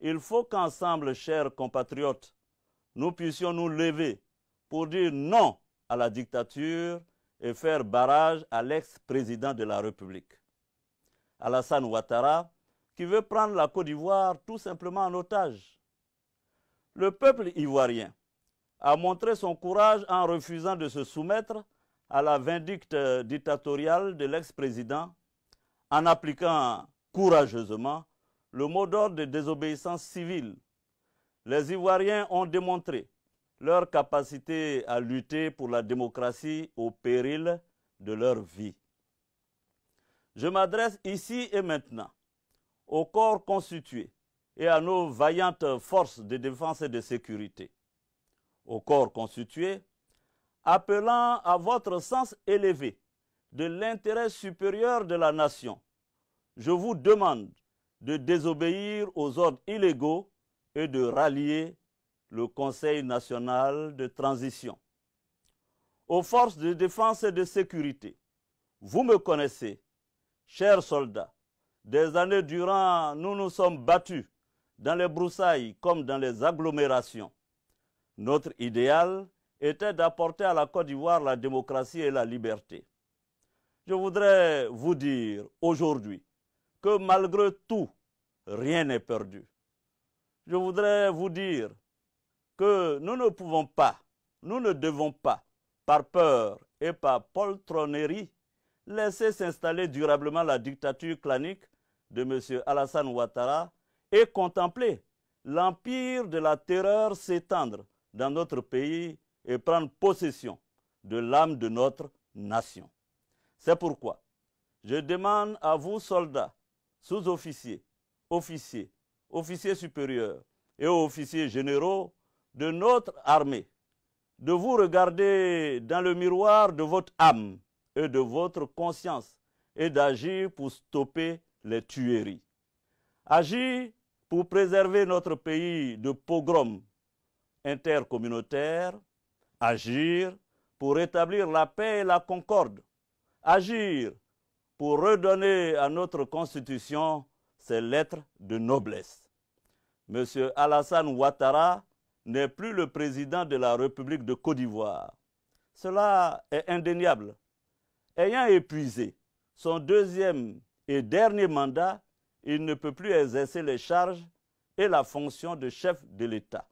il faut qu'ensemble, chers compatriotes, nous puissions nous lever pour dire non à la dictature et faire barrage à l'ex-président de la République, Alassane Ouattara, qui veut prendre la Côte d'Ivoire tout simplement en otage. Le peuple ivoirien a montré son courage en refusant de se soumettre à la vindicte dictatoriale de l'ex-président, en appliquant courageusement le mot d'ordre de désobéissance civile. Les Ivoiriens ont démontré leur capacité à lutter pour la démocratie au péril de leur vie. Je m'adresse ici et maintenant au corps constitué et à nos vaillantes forces de défense et de sécurité. Au corps constitué, appelant à votre sens élevé de l'intérêt supérieur de la nation, je vous demande de désobéir aux ordres illégaux et de rallier le Conseil national de transition. Aux forces de défense et de sécurité, vous me connaissez, chers soldats, des années durant, nous nous sommes battus dans les broussailles comme dans les agglomérations. Notre idéal était d'apporter à la Côte d'Ivoire la démocratie et la liberté. Je voudrais vous dire aujourd'hui que malgré tout, rien n'est perdu. Je voudrais vous dire que nous ne pouvons pas, nous ne devons pas, par peur et par poltronnerie, laisser s'installer durablement la dictature clanique de M. Alassane Ouattara et contempler l'empire de la terreur s'étendre dans notre pays et prendre possession de l'âme de notre nation. C'est pourquoi je demande à vous, soldats, sous-officiers, officiers, officiers supérieurs et officiers généraux de notre armée, de vous regarder dans le miroir de votre âme et de votre conscience et d'agir pour stopper les tueries. Agir pour préserver notre pays de pogroms intercommunautaires, agir pour rétablir la paix et la concorde, agir pour redonner à notre Constitution ses lettres de noblesse. M. Alassane Ouattara n'est plus le président de la République de Côte d'Ivoire. Cela est indéniable. Ayant épuisé son deuxième et dernier mandat, il ne peut plus exercer les charges et la fonction de chef de l'État.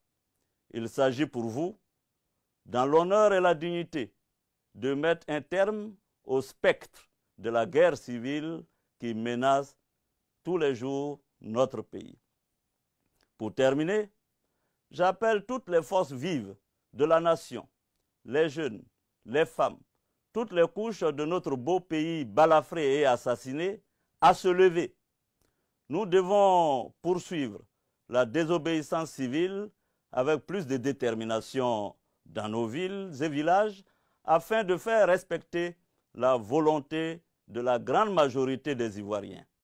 Il s'agit pour vous, dans l'honneur et la dignité, de mettre un terme au spectre de la guerre civile qui menace tous les jours notre pays. Pour terminer, j'appelle toutes les forces vives de la nation, les jeunes, les femmes, toutes les couches de notre beau pays balafré et assassiné, à se lever. Nous devons poursuivre la désobéissance civile avec plus de détermination dans nos villes et villages afin de faire respecter la volonté de la grande majorité des Ivoiriens.